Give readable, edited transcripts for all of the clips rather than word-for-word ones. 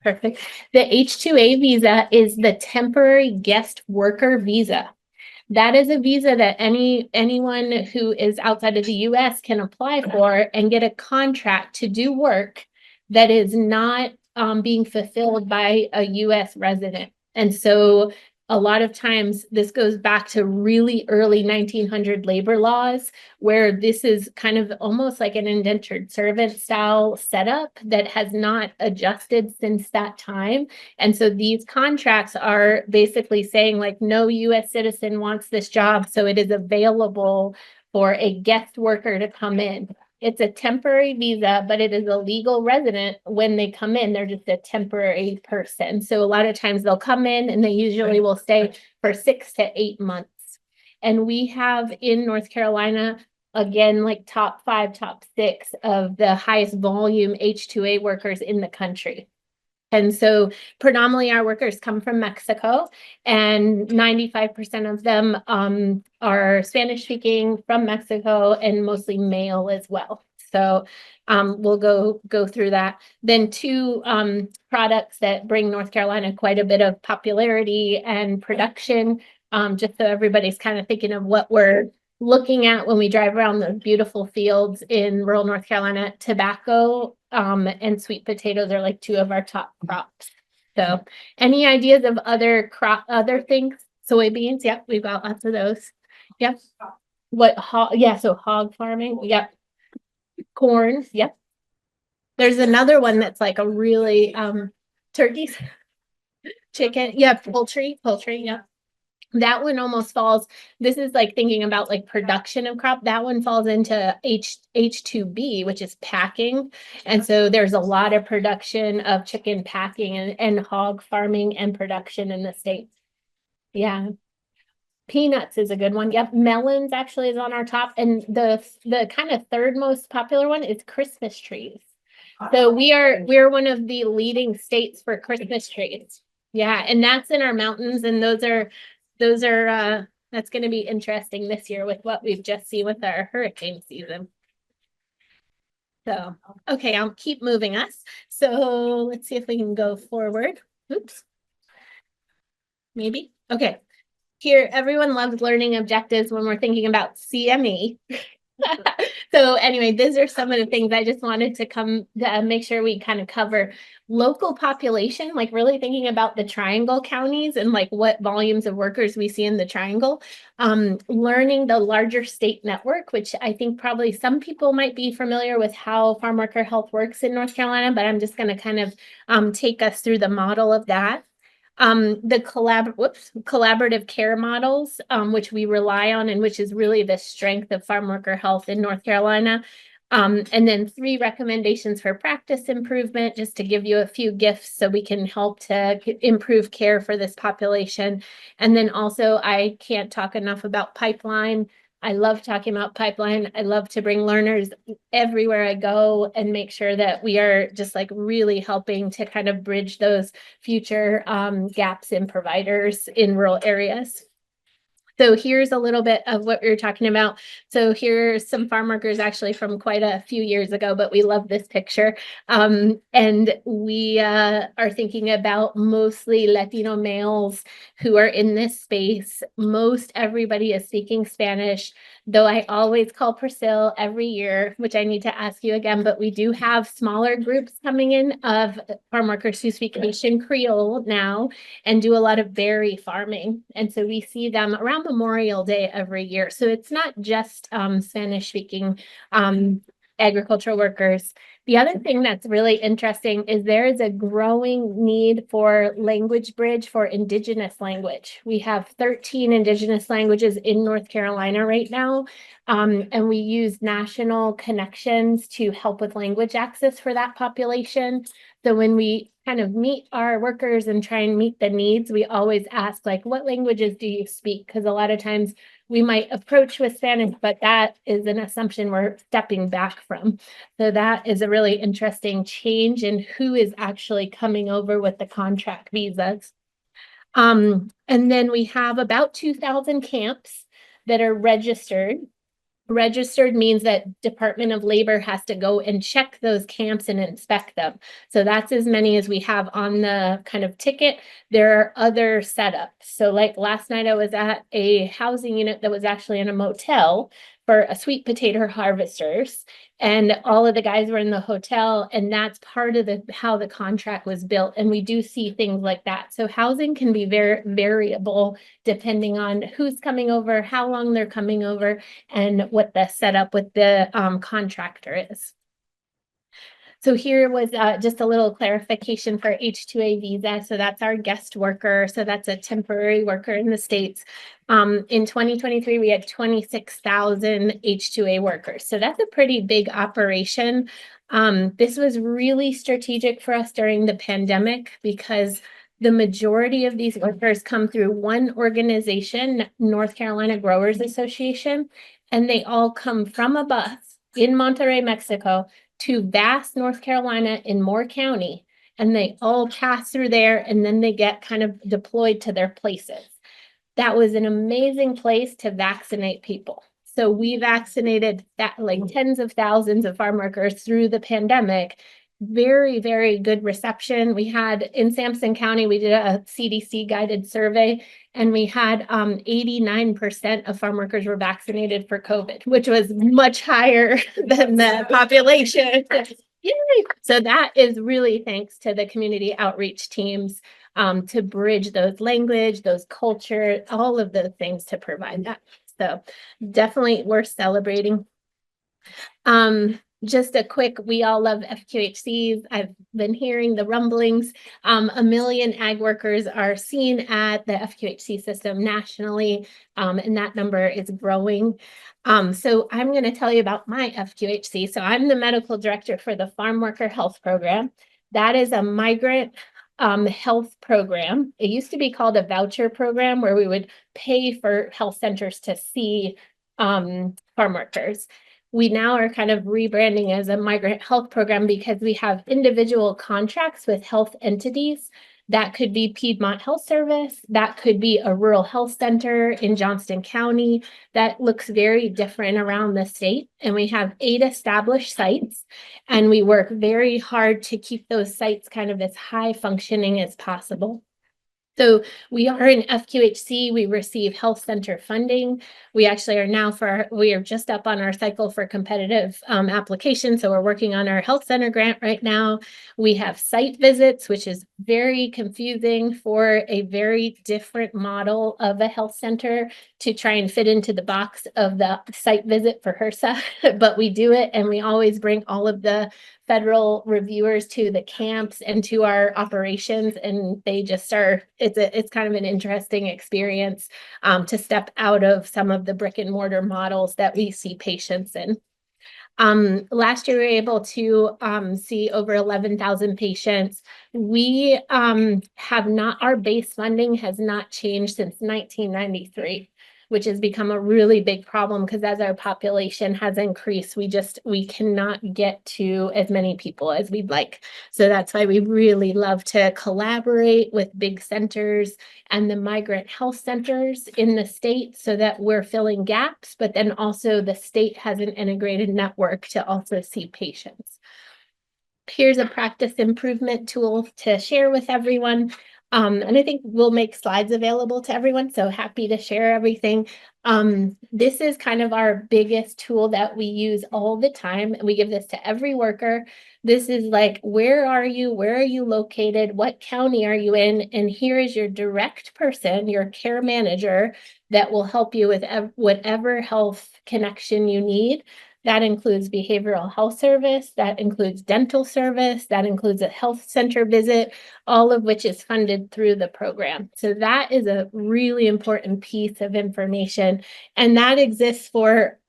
Perfect. The H-2A visa is the temporary guest worker visa. That is a visa that anyone who is outside of the US can apply for and get a contract to do work that is not being fulfilled by a US resident. And so a lot of times this goes back to really early 1900 labor laws, where this is kind of almost like an indentured servant style setup that has not adjusted since that time. And so these contracts are basically saying like, no US citizen wants this job, so it is available for a guest worker to come in. It's a temporary visa, but it is a legal resident when they come in. They're just a temporary person. So a lot of times they'll come in and they usually will stay for 6 to 8 months. And we have in North Carolina, again, like top 5, top 6 of the highest volume H-2A workers in the country. And so predominantly our workers come from Mexico, and 95% of them are Spanish speaking from Mexico, and mostly male as well. So we'll go through that. Then 2 products that bring North Carolina quite a bit of popularity and production, just so everybody's kind of thinking of what we're looking at when we drive around the beautiful fields in rural North Carolina. Tobacco and sweet potatoes are like 2 of our top crops. So any ideas of other things? Soybeans, yep, we've got lots of those. Yep. So hog farming, yep. Corn, yep. There's another one that's like a really turkeys, chicken, yeah, poultry, yep. That one almost falls, this is like thinking about like production of crop. That one falls into H2B, which is packing. And so there's a lot of production of chicken packing and hog farming and production in the States. Yeah. Peanuts is a good one. Yep. Melons actually is on our top. And the kind of third most popular one is Christmas trees. So we're one of the leading states for Christmas trees. Yeah. And that's in our mountains. And those are that's going to be interesting this year with what we've just seen with our hurricane season. So, okay, I'll keep moving us. So let's see if we can go forward. Oops. Maybe. Okay. Here, everyone loves learning objectives when we're thinking about CME. So anyway, these are some of the things I just wanted to come to make sure we kind of cover. Local population, like really thinking about the triangle counties and like what volumes of workers we see in the triangle. Learning the larger state network, which I think probably some people might be familiar with how farm worker health works in North Carolina, but I'm just going to kind of take us through the model of that. The collaborative care models, which we rely on and which is really the strength of farm worker health in North Carolina. And then 3 recommendations for practice improvement, just to give you a few gifts so we can help to improve care for this population. And then also, I can't talk enough about pipeline. I love talking about pipeline. I love to bring learners everywhere I go and make sure that we are just like really helping to kind of bridge those future gaps in providers in rural areas. So here's a little bit of what we were talking about. So here's some farm workers actually from quite a few years ago, but we love this picture. And we are thinking about mostly Latino males who are in this space. Most everybody is speaking Spanish, though I always call Priscilla every year, which I need to ask you again, but we do have smaller groups coming in of farm workers who speak Haitian Creole now and do a lot of berry farming. And so we see them around Memorial Day every year. So it's not just Spanish speaking agricultural workers. The other thing that's really interesting is there is a growing need for language bridge for Indigenous language. We have 13 Indigenous languages in North Carolina right now, and we use national connections to help with language access for that population. So when we kind of meet our workers and try and meet the needs, we always ask, like, what languages do you speak? Because a lot of times we might approach with Spanish, but that is an assumption we're stepping back from. So that is a really interesting change in who is actually coming over with the contract visas. And then we have about 2,000 camps that are registered. Registered means that Department of Labor has to go and check those camps and inspect them. So that's as many as we have on the kind of ticket. There are other setups. So like last night I was at a housing unit that was actually in a motel for a sweet potato harvesters. And all of the guys were in the hotel, and that's part of how the contract was built. And we do see things like that. So housing can be very variable depending on who's coming over, how long they're coming over, and what the setup with the contractor is. So here was just a little clarification for H-2A visa. So that's our guest worker. So that's a temporary worker in the States. In 2023, we had 26,000 H-2A workers. So that's a pretty big operation. This was really strategic for us during the pandemic because the majority of these workers come through one organization, North Carolina Growers Association, and they all come from a bus in Monterrey, Mexico, to Bass, North Carolina in Moore County, and they all pass through there, and then they get kind of deployed to their places. That was an amazing place to vaccinate people. So we vaccinated that like tens of thousands of farm workers through the pandemic. Very, very good reception. We had in Sampson County, we did a CDC guided survey, and we had 89% of farm workers were vaccinated for COVID, which was much higher than the population. Yay! So that is really thanks to the community outreach teams to bridge those language, those culture, all of those things to provide that. So definitely worth celebrating. Just a quick, we all love FQHCs. I've been hearing the rumblings. 1 million ag workers are seen at the FQHC system nationally, and that number is growing. So I'm going to tell you about my FQHC. So I'm the medical director for the Farm Worker Health Program. That is a migrant health program. It used to be called a voucher program where we would pay for health centers to see farm workers. We now are kind of rebranding as a migrant health program because we have individual contracts with health entities. That could be Piedmont Health Service. That could be a rural health center in Johnston County. That looks very different around the state. And we have 8 established sites. And we work very hard to keep those sites kind of as high functioning as possible. So we are in FQHC, we receive health center funding. We actually are now we are just up on our cycle for competitive application. So we're working on our health center grant right now. We have site visits, which is very confusing for a very different model of a health center to try and fit into the box of the site visit for HRSA, but we do it, and we always bring all of the federal reviewers to the camps and to our operations, and they just are, it's kind of an interesting experience to step out of some of the brick and mortar models that we see patients in. Last year, we were able to see over 11,000 patients. We have not, our base funding has not changed since 1993. Which has become a really big problem because as our population has increased, we cannot get to as many people as we'd like. So that's why we really love to collaborate with big centers and the migrant health centers in the state so that we're filling gaps, but then also the state has an integrated network to also see patients. Here's a practice improvement tool to share with everyone. And I think we'll make slides available to everyone, so happy to share everything. This is kind of our biggest tool that we use all the time. We give this to every worker. This is like, where are you? Where are you located? What county are you in? And here is your direct person, your care manager, that will help you with whatever health connection you need. That includes behavioral health service, that includes dental service, that includes a health center visit, all of which is funded through the program. So that is a really important piece of information. And that exists for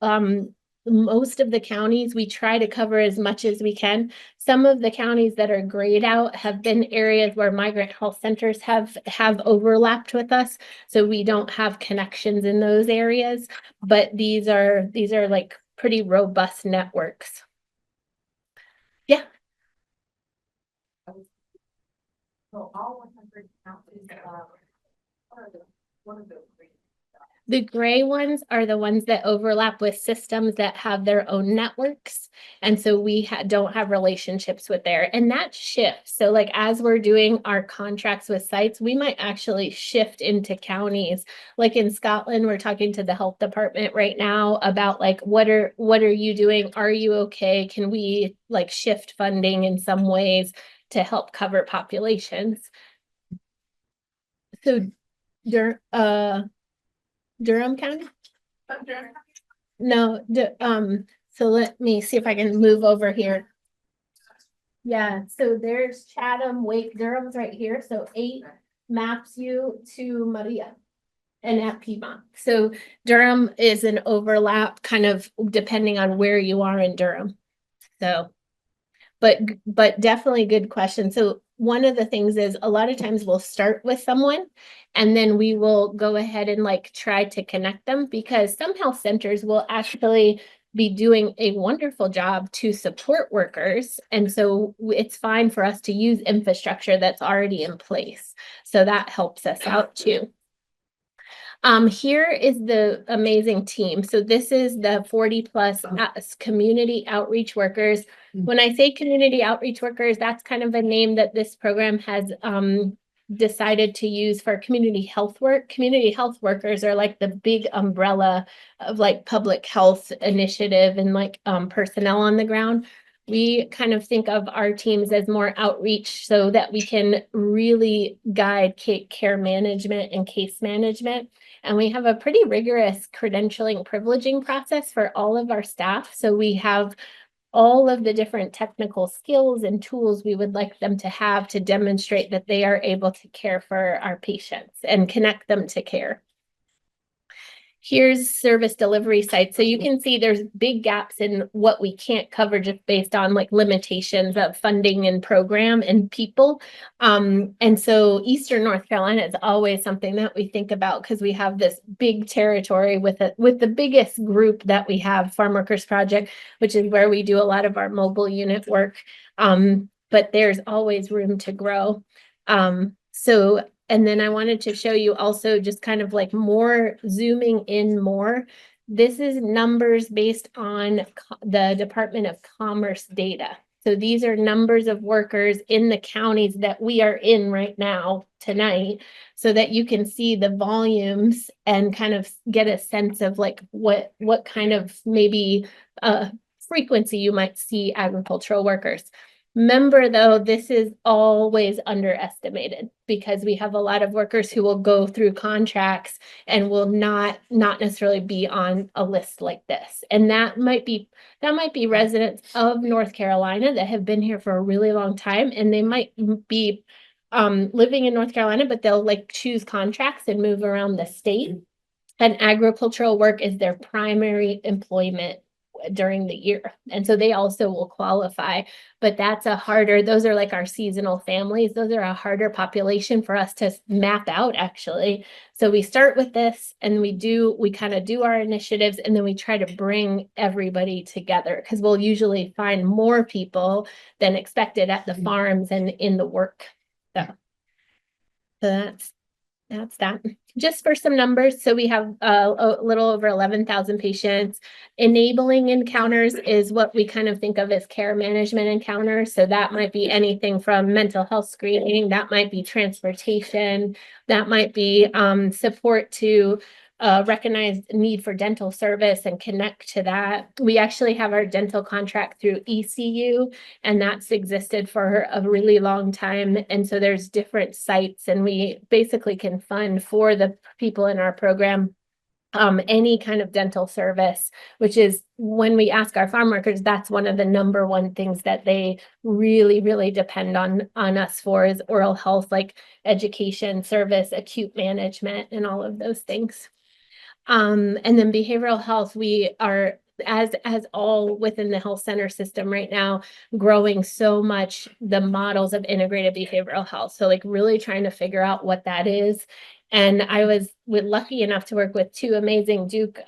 most of the counties. We try to cover as much as we can. Some of the counties that are grayed out have been areas where migrant health centers have overlapped with us. So we don't have connections in those areas, but these are like pretty robust networks. Yeah. So all 100 counties one of those The gray ones are the ones that overlap with systems that have their own networks. And so we don't have relationships with there. And that shifts. So like as we're doing our contracts with sites, we might actually shift into counties. Like in Scotland, we're talking to the health department right now about like what are you doing? Are you okay? Can we like shift funding in some ways to help cover populations? So Durham County? No, so let me see if I can move over here. Yeah, so there's Chatham, Wake, Durham's right here. So 8 maps you to Maria and at Piedmont. So Durham is an overlap kind of depending on where you are in Durham. So but definitely good question. So one of the things is a lot of times we'll start with someone and then we will go ahead and like try to connect them, because some health centers will actually be doing a wonderful job to support workers. And so it's fine for us to use infrastructure that's already in place. So that helps us out too. Here is the amazing team. So this is the 40 plus community outreach workers. When I say community outreach workers, that's kind of a name that this program has decided to use for community health work. Community health workers are like the big umbrella of like public health initiative and like personnel on the ground. We kind of think of our teams as more outreach so that we can really guide care management and case management. And we have a pretty rigorous credentialing privileging process for all of our staff. So we have all of the different technical skills and tools we would like them to have to demonstrate that they are able to care for our patients and connect them to care. Here's service delivery sites. So you can see there's big gaps in what we can't cover just based on like limitations of funding and program and people. And so Eastern North Carolina is always something that we think about because we have this big territory with the biggest group that we have, Farm Workers Project, which is where we do a lot of our mobile unit work. But there's always room to grow. And then I wanted to show you also just kind of like more zooming in more. This is numbers based on the Department of Commerce data. So these are numbers of workers in the counties that we are in right now tonight, so that you can see the volumes and kind of get a sense of like what kind of maybe frequency you might see agricultural workers. Remember, though, this is always underestimated because we have a lot of workers who will go through contracts and will not necessarily be on a list like this. And that might be residents of North Carolina that have been here for a really long time, and they might be living in North Carolina, but they'll like choose contracts and move around the state. And agricultural work is their primary employment during the year. And so they also will qualify, but those are like our seasonal families. Those are a harder population for us to map out actually. So we start with this and we kind of do our initiatives, and then we try to bring everybody together because we'll usually find more people than expected at the farms and in the work. So that's that. Just for some numbers, so we have a little over 11,000 patients. Enabling encounters is what we kind of think of as care management encounters. So that might be anything from mental health screening, that might be transportation, that might be support to recognize need for dental service and connect to that. We actually have our dental contract through ECU, and that's existed for a really long time. And so there's different sites, and we basically can fund for the people in our program any kind of dental service, which is when we ask our farm workers, that's one of the number one things that they really, really depend on us for is oral health, like education, service, acute management, and all of those things. And then behavioral health, we are, as all within the health center system right now, growing so much the models of integrated behavioral health. So like really trying to figure out what that is. And I was lucky enough to work with 2 amazing Duke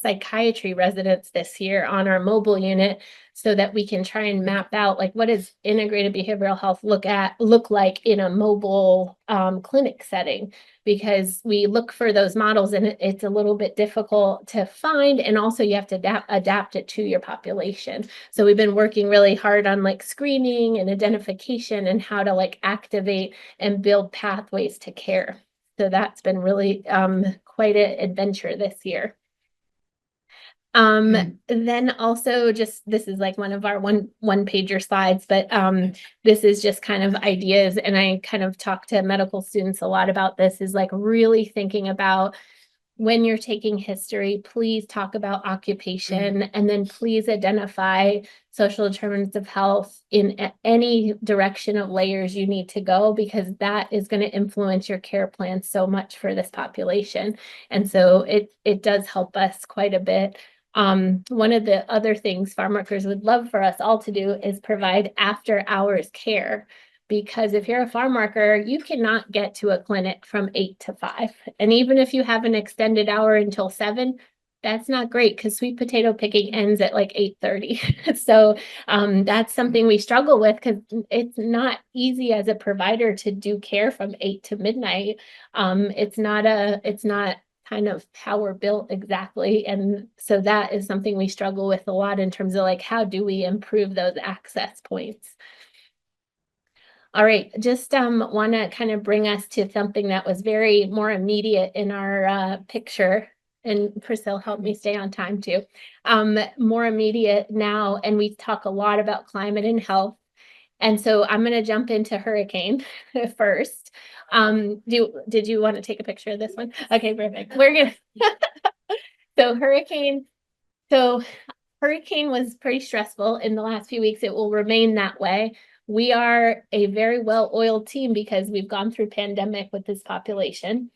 psychiatry residents this year on our mobile unit so that we can try and map out like what does integrated behavioral health look like in a mobile clinic setting, because we look for those models and it's a little bit difficult to find, and also you have to adapt it to your population. So we've been working really hard on like screening and identification and how to like activate and build pathways to care. So that's been really quite an adventure this year. Then also just, this is like one of our one pager slides, but this is just kind of ideas. And I kind of talk to medical students a lot about this, is like really thinking about when you're taking history, please talk about occupation, and then please identify social determinants of health in any direction of layers you need to go, because that is going to influence your care plan so much for this population. And so it does help us quite a bit. One of the other things farm workers would love for us all to do is provide after hours care, because if you're a farm worker, you cannot get to a clinic from 8 to 5. And even if you have an extended hour until 7, that's not great, because sweet potato picking ends at like 8:30. So that's something we struggle with, because it's not easy as a provider to do care from 8 to midnight. It's not kind of power built exactly. And so that is something we struggle with a lot in terms of like, how do we improve those access points? All right, just want to kind of bring us to something that was very more immediate in our picture. And Priscilla, help me stay on time too. More immediate now, and we talk a lot about climate and health. And so I'm going to jump into hurricane first. Did you want to take a picture of this one? Okay, perfect. We're gonna so hurricane was pretty stressful in the last few weeks. It will remain that way. We are a very well-oiled team because we've gone through pandemic with this population.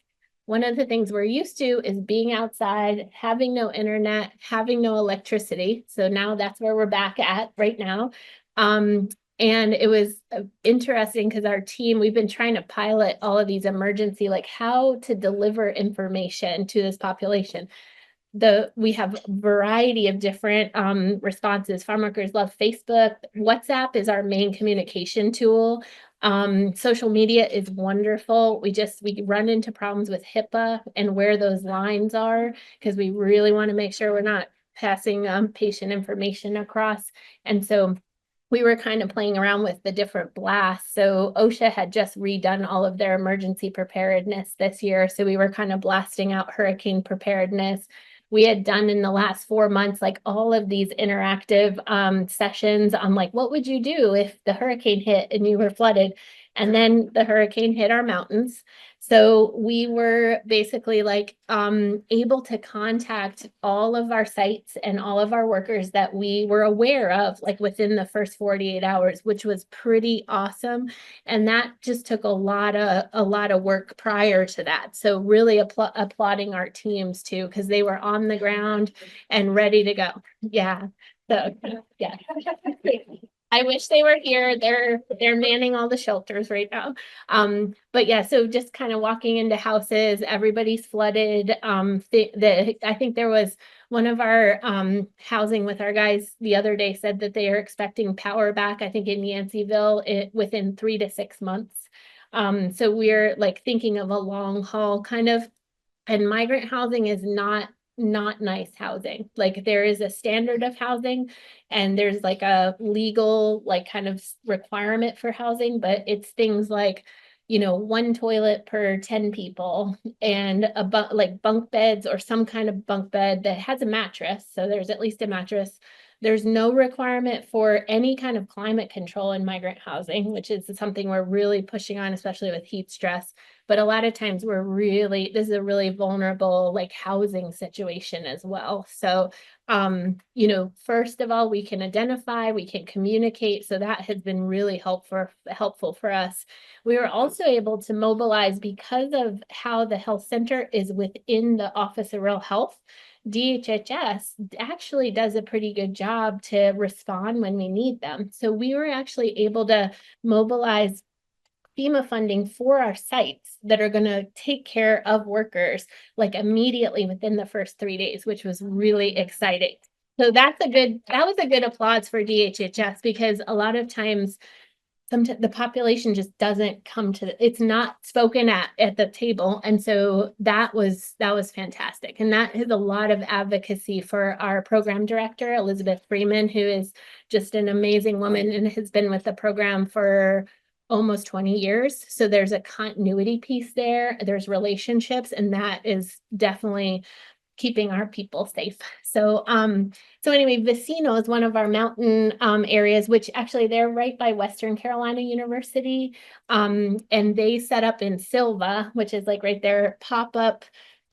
One of the things we're used to is being outside, having no internet, having no electricity. So now that's where we're back at right now. And it was interesting because our team, we've been trying to pilot all of these emergency, like how to deliver information to this population. We have a variety of different responses. Farm workers love Facebook. WhatsApp is our main communication tool. Social media is wonderful. We run into problems with HIPAA and where those lines are, because we really want to make sure we're not passing patient information across. And so we were kind of playing around with the different blasts. So OSHA had just redone all of their emergency preparedness this year. So we were kind of blasting out hurricane preparedness. We had done in the last 4 months, like all of these interactive sessions on like, what would you do if the hurricane hit and you were flooded? And then the hurricane hit our mountains. So we were basically like able to contact all of our sites and all of our workers that we were aware of, like within the first 48 hours, which was pretty awesome. And that just took a lot of work prior to that. So really applauding our teams too, because they were on the ground and ready to go. Yeah. So yeah. I wish they were here. They're manning all the shelters right now. But yeah, so just kind of walking into houses, everybody's flooded. I think there was one of our housing with our guys the other day said that they are expecting power back, I think in Yanceyville, within 3 to 6 months. So we're like thinking of a long haul kind of, and migrant housing is not nice housing. Like there is a standard of housing and there's like a legal like kind of requirement for housing, but it's things like, 1 toilet per 10 people and like bunk beds or some kind of bunk bed that has a mattress. So there's at least a mattress. There's no requirement for any kind of climate control in migrant housing, which is something we're really pushing on, especially with heat stress. But a lot of times this is a really vulnerable like housing situation as well. So, first of all, we can identify, we can communicate. So that has been really helpful for us. We were also able to mobilize because of how the health center is within the Office of Rural Health. DHHS actually does a pretty good job to respond when we need them. So we were actually able to mobilize FEMA funding for our sites that are going to take care of workers like immediately within the first 3 days, which was really exciting. So that was a good applause for DHHS, because a lot of times sometimes the population just doesn't come to it's not spoken at the table. And so that was fantastic. And that is a lot of advocacy for our program director, Elizabeth Freeman, who is just an amazing woman and has been with the program for almost 20 years. So there's a continuity piece there. There's relationships, and that is definitely keeping our people safe. So anyway, Vecino is one of our mountain areas, which actually they're right by Western Carolina University. And they set up in Silva, which is like right there, pop-up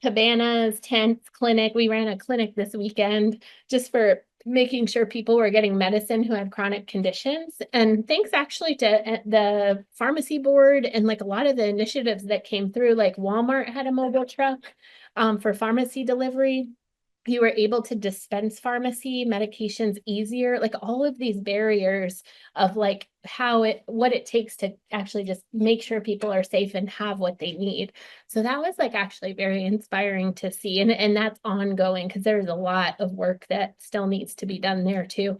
cabanas, tents, clinic. We ran a clinic this weekend just for making sure people were getting medicine who had chronic conditions. And thanks actually to the pharmacy board and like a lot of the initiatives that came through, like Walmart had a mobile truck for pharmacy delivery. You were able to dispense pharmacy medications easier, like all of these barriers of like what it takes to actually just make sure people are safe and have what they need. So that was like actually very inspiring to see. And that's ongoing, because there's a lot of work that still needs to be done there too.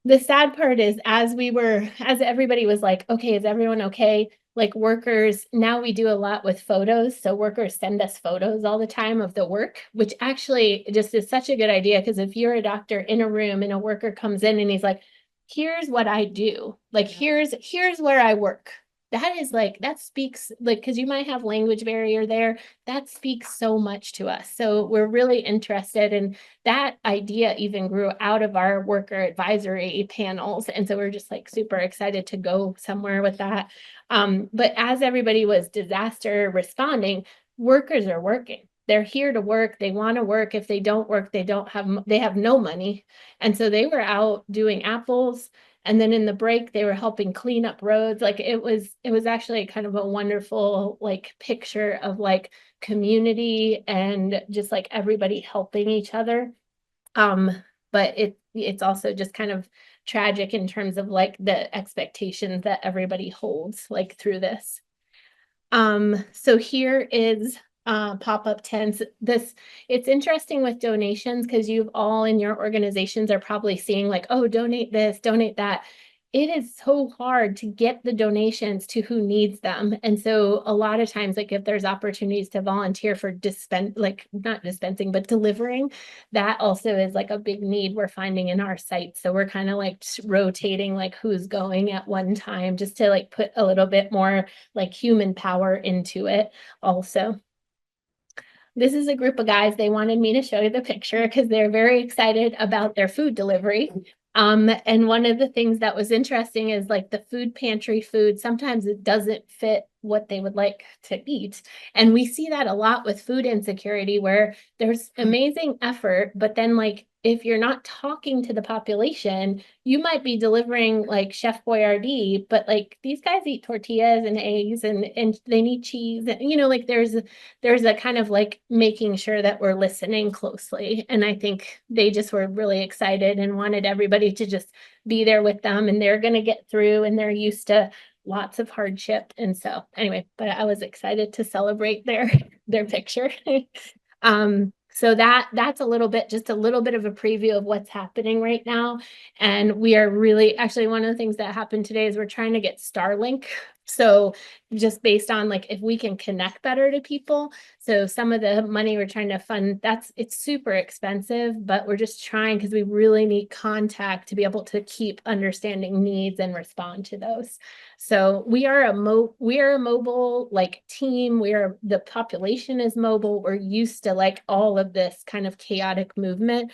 The sad part is as everybody was like, okay, is everyone okay? Like workers, now we do a lot with photos. So workers send us photos all the time of the work, which actually just is such a good idea. Because if you're a doctor in a room and a worker comes in and he's like, here's what I do, like, here's where I work. That speaks like, because you might have language barrier there, that speaks so much to us. So we're really interested, and that idea even grew out of our worker advisory panels. And so we're just like super excited to go somewhere with that. But as everybody was disaster responding, workers are working. They're here to work. They want to work. If they don't work, they have no money. And so they were out doing apples. And then in the break, they were helping clean up roads. Like it was actually kind of a wonderful like picture of like community and just like everybody helping each other. But it's also just kind of tragic in terms of like the expectations that everybody holds like through this. So here is pop-up tents. It's interesting with donations, because you've all in your organizations are probably seeing like, oh, donate this, donate that. It is so hard to get the donations to who needs them. And so a lot of times, like if there's opportunities to volunteer for not dispensing, but delivering, that also is like a big need we're finding in our site. So we're kind of like rotating like who's going at one time, just to like put a little bit more like human power into it also. This is a group of guys. They wanted me to show you the picture because they're very excited about their food delivery. And one of the things that was interesting is like the food pantry food, sometimes it doesn't fit what they would like to eat. And we see that a lot with food insecurity, where there's amazing effort, but then like if you're not talking to the population, you might be delivering like Chef Boyardee, but like these guys eat tortillas and eggs and they need cheese. And, like there's a kind of like making sure that we're listening closely. And I think they just were really excited and wanted everybody to just be there with them, and they're going to get through, and they're used to lots of hardship. And so anyway, but I was excited to celebrate their picture. So that's just a little bit of a preview of what's happening right now. And we are really, actually, one of the things that happened today is we're trying to get Starlink. So just based on like if we can connect better to people. So some of the money we're trying to fund, it's super expensive, but we're just trying, because we really need contact to be able to keep understanding needs and respond to those. So we are a mobile like team. The population is mobile. We're used to like all of this kind of chaotic movement.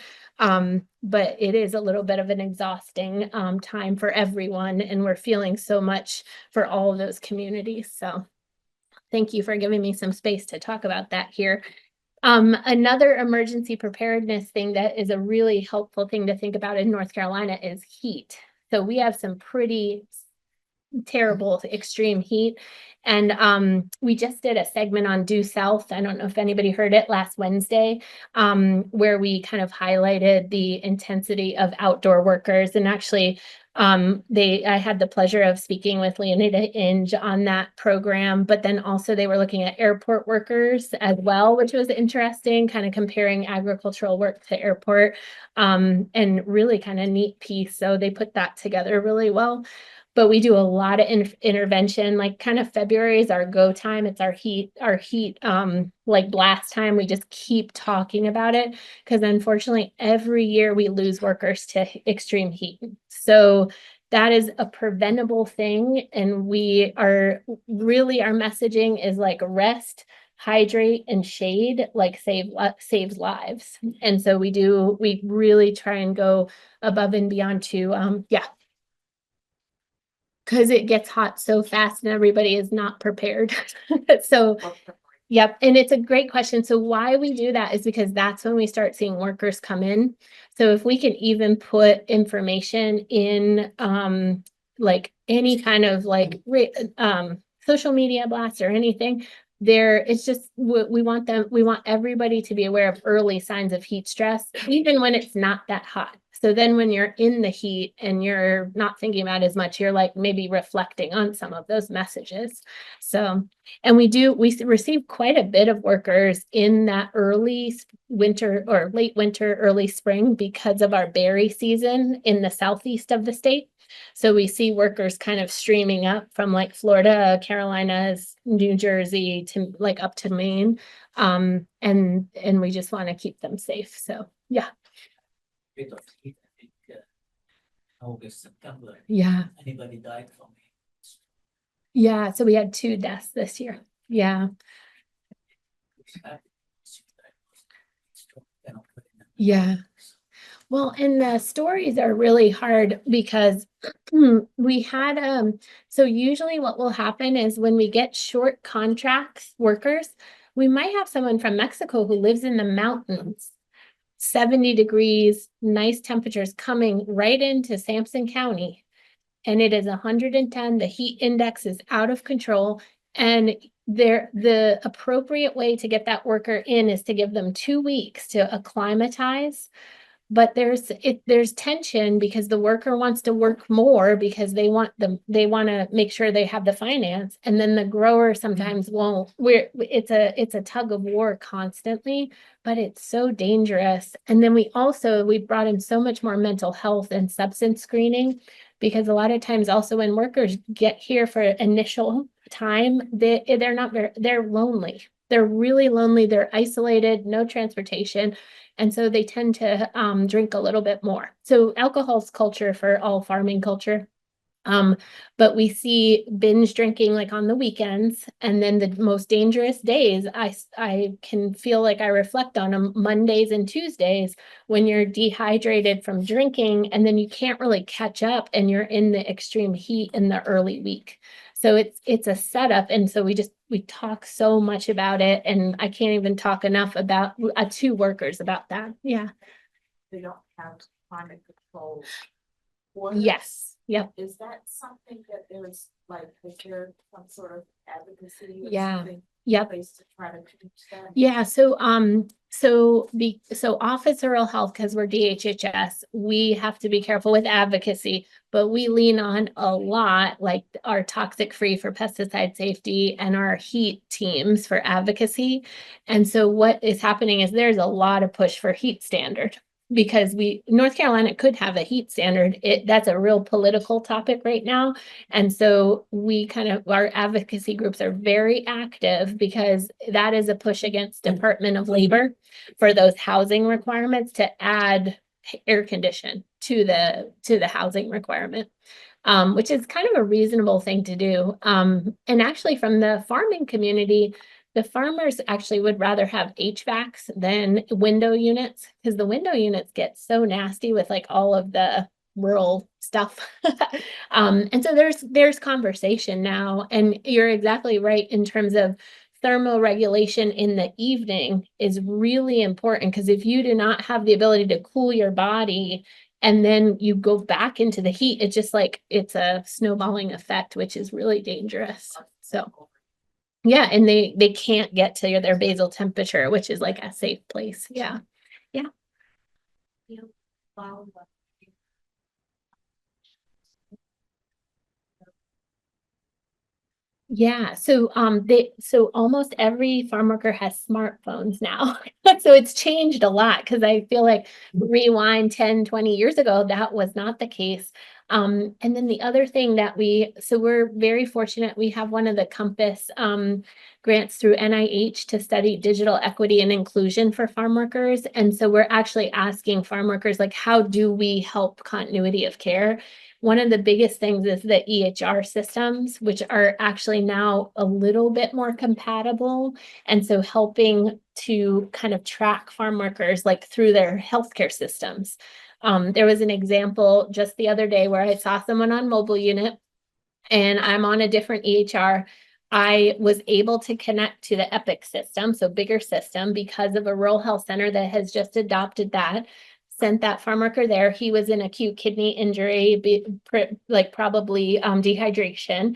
But it is a little bit of an exhausting time for everyone. And we're feeling so much for all of those communities. So thank you for giving me some space to talk about that here. Another emergency preparedness thing that is a really helpful thing to think about in North Carolina is heat. So we have some pretty terrible extreme heat. And we just did a segment on Due South. I don't know if anybody heard it last Wednesday, where we kind of highlighted the intensity of outdoor workers. And actually, I had the pleasure of speaking with Leonida Inge on that program, but then also they were looking at airport workers as well, which was interesting, kind of comparing agricultural work to airport, and really kind of neat piece. So they put that together really well. But we do a lot of intervention, like kind of February is our go time. It's our heat, like blast time. We just keep talking about it because unfortunately every year we lose workers to extreme heat. So that is a preventable thing. And we are really, our messaging is like rest, hydrate, and shade, like saves lives. And so we really try and go above and beyond to, because it gets hot so fast and everybody is not prepared. So, yep. And it's a great question. So why we do that is because that's when we start seeing workers come in. So if we can even put information in, like any kind of like, social media blasts or anything, it's just, we want everybody to be aware of early signs of heat stress, even when it's not that hot. So then when you're in the heat and you're not thinking about it as much, you're like maybe reflecting on some of those messages. So, and we receive quite a bit of workers in that early winter or late winter, early spring because of our berry season in the southeast of the state. So we see workers kind of streaming up from like Florida, Carolinas, New Jersey to like up to Maine. And we just want to keep them safe. So yeah. Bit of heat, I think, August, September. Yeah. Anybody died from it? Yeah. So we had 2 deaths this year. Yeah. Yeah. Well, and the stories are really hard because we had, so usually what will happen is when we get short contracts workers, we might have someone from Mexico who lives in the mountains, 70 degrees, nice temperatures coming right into Sampson County. And it is 110. The heat index is out of control. And the appropriate way to get that worker in is to give them 2 weeks to acclimatize. But there's tension because the worker wants to work more because they want to make sure they have the finance, and then the grower sometimes won't. It's a tug of war constantly, but it's so dangerous. And then we brought in so much more mental health and substance screening, because a lot of times also when workers get here for initial time, they're lonely. They're really lonely. They're isolated, no transportation. And so they tend to drink a little bit more. So alcohol's culture for all farming culture. But we see binge drinking like on the weekends, and then the most dangerous days, I can feel like I reflect on them, Mondays and Tuesdays, when you're dehydrated from drinking and then you can't really catch up and you're in the extreme heat in the early week. So it's a setup. And so we talk so much about it, and I can't even talk enough about to workers about that. Yeah. They don't have climate control. Yes. Yep. Is that something that there's like, is there some sort of advocacy? Yeah. Yep. Place to try to teach that? Yeah. So Office of Rural Health, because we're DHHS, we have to be careful with advocacy, but we lean on a lot, like our toxic free for pesticide safety and our heat teams for advocacy. And so what is happening is there's a lot of push for heat standard, because North Carolina could have a heat standard. That's a real political topic right now. And so our advocacy groups are very active because that is a push against Department of Labor for those housing requirements to add air condition to the housing requirement. Which is kind of a reasonable thing to do. And actually from the farming community, the farmers actually would rather have HVACs than window units, because the window units get so nasty with like all of the rural stuff. And so there's conversation now, and you're exactly right in terms of thermoregulation in the evening is really important, because if you do not have the ability to cool your body and then you go back into the heat. It's just like, it's a snowballing effect, which is really dangerous. So, yeah, and they can't get to their basal temperature, which is like a safe place. Yeah. Wow. Yeah, so almost every farm worker has smartphones now. So it's changed a lot, because I feel like rewind 10, 20 years ago, that was not the case. And then the other thing that we're very fortunate, we have one of the Compass grants through NIH to study digital equity and inclusion for farm workers. And so we're actually asking farm workers, like, how do we help continuity of care? One of the biggest things is the EHR systems, which are actually now a little bit more compatible. And so helping to kind of track farm workers like through their healthcare systems. There was an example just the other day where I saw someone on mobile unit, and I'm on a different EHR. I was able to connect to the Epic system, so bigger system, because of a rural health center that has just adopted that. Sent that farm worker there. He was in acute kidney injury, like probably dehydration.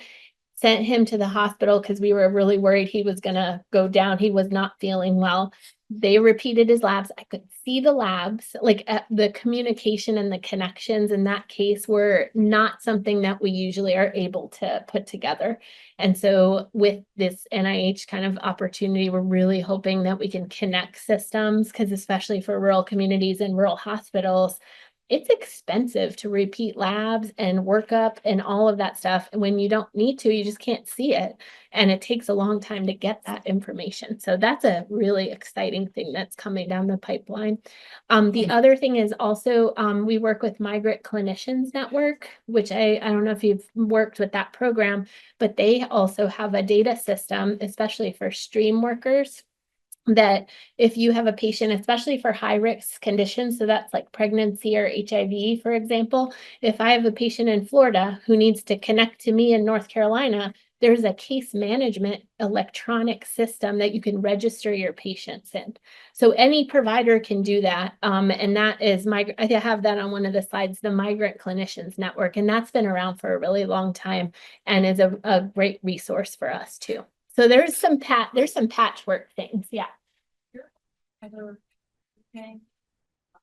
Sent him to the hospital because we were really worried he was gonna go down. He was not feeling well. They repeated his labs. I could see the labs, like the communication and the connections in that case were not something that we usually are able to put together. And so with this NIH kind of opportunity, we're really hoping that we can connect systems, because especially for rural communities and rural hospitals, it's expensive to repeat labs and workup and all of that stuff. And when you don't need to, you just can't see it. And it takes a long time to get that information. So that's a really exciting thing that's coming down the pipeline. The other thing is also, we work with Migrant Clinicians Network, which I don't know if you've worked with that program, but they also have a data system, especially for stream workers, that if you have a patient, especially for high risk conditions, so that's like pregnancy or HIV, for example, if I have a patient in Florida who needs to connect to me in North Carolina, there's a case management electronic system that you can register your patients in. So any provider can do that. And that is I have that on one of the slides, the Migrant Clinicians Network, and that's been around for a really long time and is a great resource for us too. So there's some patchwork things, yeah. Okay.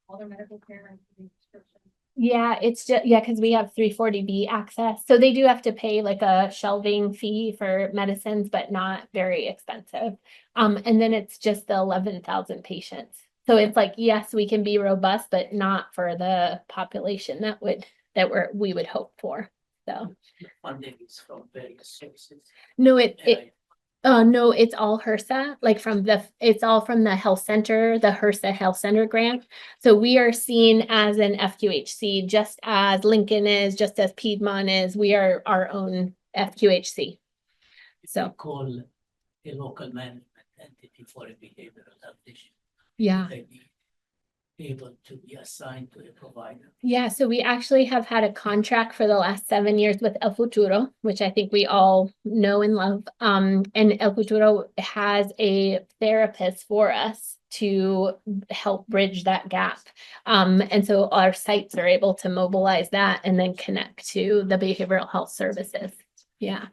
All their medical care and prescription. Yeah, it's just, yeah, because we have 340B access. So they do have to pay like a shelving fee for medicines, but not very expensive. And then it's just the 11,000 patients. So it's like, yes, we can be robust, but not for the population we would hope for. So Funding is from various sources. no, no, it's all HRSA, like it's all from the health center, the HRSA Health Center grant. So we are seen as an FQHC, just as Lincoln is, just as Piedmont is. We are our own FQHC. So Call a local management entity for a behavioral health issue. yeah. They be able to be assigned to a provider. Yeah, so we actually have had a contract for the last 7 years with El Futuro, which I think we all know and love. And El Futuro has a therapist for us to help bridge that gap. And so our sites are able to mobilize that and then connect to the behavioral health services. Yeah.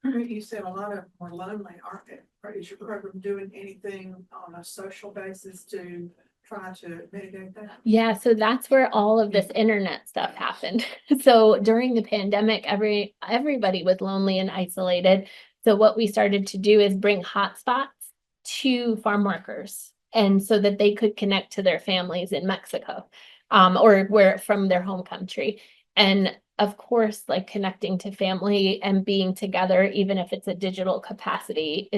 You said a lot of them are lonely, aren't they? Is your program doing anything on a social basis to try to mitigate that? Yeah, so that's where all of this internet stuff happened. So during the pandemic, everybody was lonely and isolated. So what we started to do is bring hotspots to farm workers, and so that they could connect to their families in Mexico, or where from their home country. And of course, like connecting to family and being together, even if it's a digital capacity,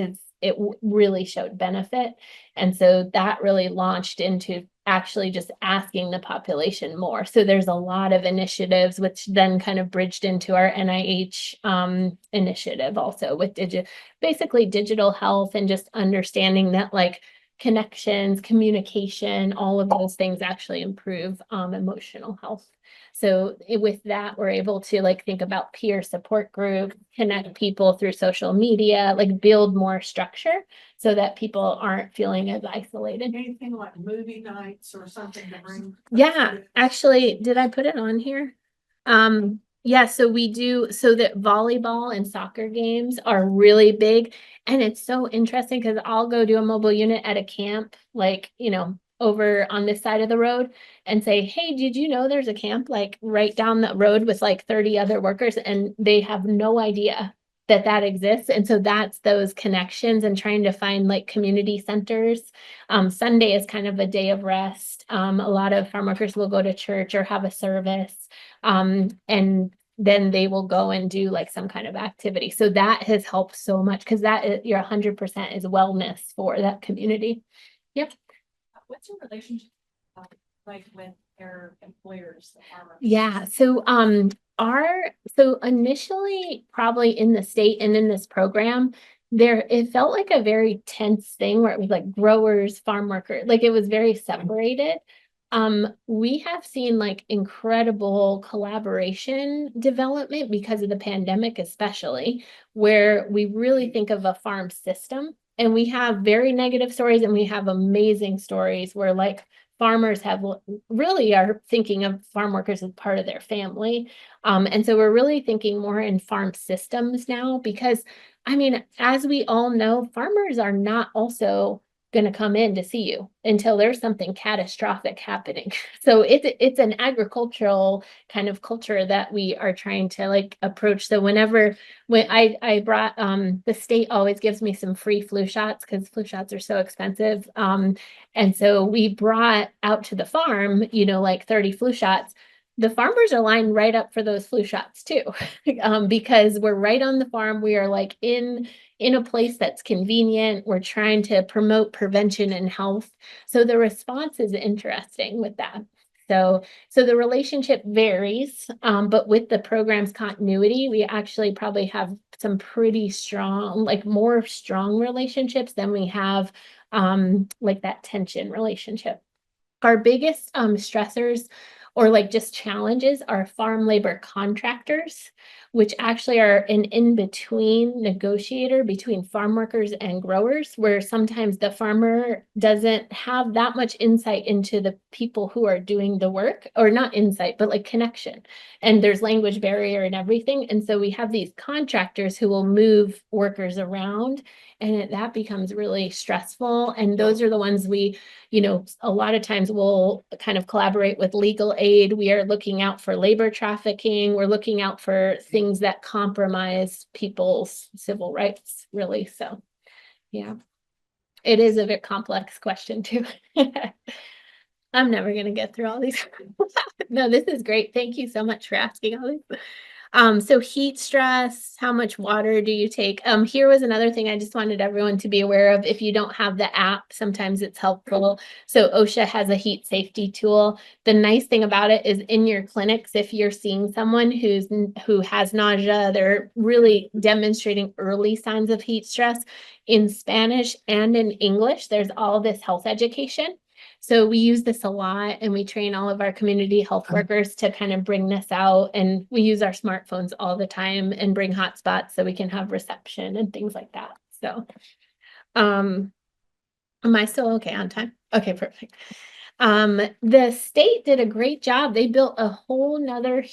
really showed benefit. And so that really launched into actually just asking the population more. So there's a lot of initiatives, which then kind of bridged into our NIH initiative also with basically digital health, and just understanding that like connections, communication, all of those things actually improve emotional health. So with that, we're able to like think about peer support group, connect people through social media, like build more structure so that people aren't feeling as isolated. Anything like movie nights or something to bring? Yeah, students? actually, did I put it on here? Yeah, so we do, so that volleyball and soccer games are really big. And it's so interesting because I'll go do a mobile unit at a camp, like, over on this side of the road and say, hey, did you know there's a camp like right down the road with like 30 other workers? And they have no idea that that exists. And so that's those connections and trying to find like community centers. Sunday is kind of a day of rest. A lot of farm workers will go to church or have a service. And then they will go and do like some kind of activity. So that has helped so much because that is, you're 100% is wellness for that community. Yep. What's your relationship like with their employers, the farmers? Yeah. So initially probably in the state and in this program, it felt like a very tense thing where it was like growers, farm workers, like it was very separated. We have seen like incredible collaboration development because of the pandemic, especially where we really think of a farm system and we have very negative stories and we have amazing stories where like farmers really are thinking of farm workers as part of their family. And so we're really thinking more in farm systems now because I mean, as we all know, farmers are not also going to come in to see you until there's something catastrophic happening. So it's an agricultural kind of culture that we are trying to like approach. So when I brought the state always gives me some free flu shots because flu shots are so expensive. And so we brought out to the farm, like 30 flu shots. The farmers are lined right up for those flu shots too, because we're right on the farm. We are like in a place that's convenient. We're trying to promote prevention and health. So the response is interesting with that. So the relationship varies, but with the program's continuity, we actually probably have some pretty strong, like more strong relationships than we have like that tension relationship. Our biggest stressors or like just challenges are farm labor contractors, which actually are an in-between negotiator between farm workers and growers, where sometimes the farmer doesn't have that much insight into the people who are doing the work, or not insight, but like connection. And there's language barrier and everything. And so we have these contractors who will move workers around, and that becomes really stressful. And those are the ones we, a lot of times we'll kind of collaborate with legal aid. We are looking out for labor trafficking. We're looking out for things that compromise people's civil rights, really. So, yeah, it is a bit complex question too. I'm never going to get through all these. No, this is great. Thank you so much for asking all these. So heat stress, how much water do you take? Here was another thing I just wanted everyone to be aware of. If you don't have the app, sometimes it's helpful. So OSHA has a heat safety tool. The nice thing about it is in your clinics, if you're seeing someone who has nausea, they're really demonstrating early signs of heat stress in Spanish and in English, there's all this health education. So we use this a lot and we train all of our community health workers to kind of bring this out, and we use our smartphones all the time and bring hotspots so we can have reception and things like that. So, am I still okay on time? Okay, perfect. The state did a great job. They built a whole nother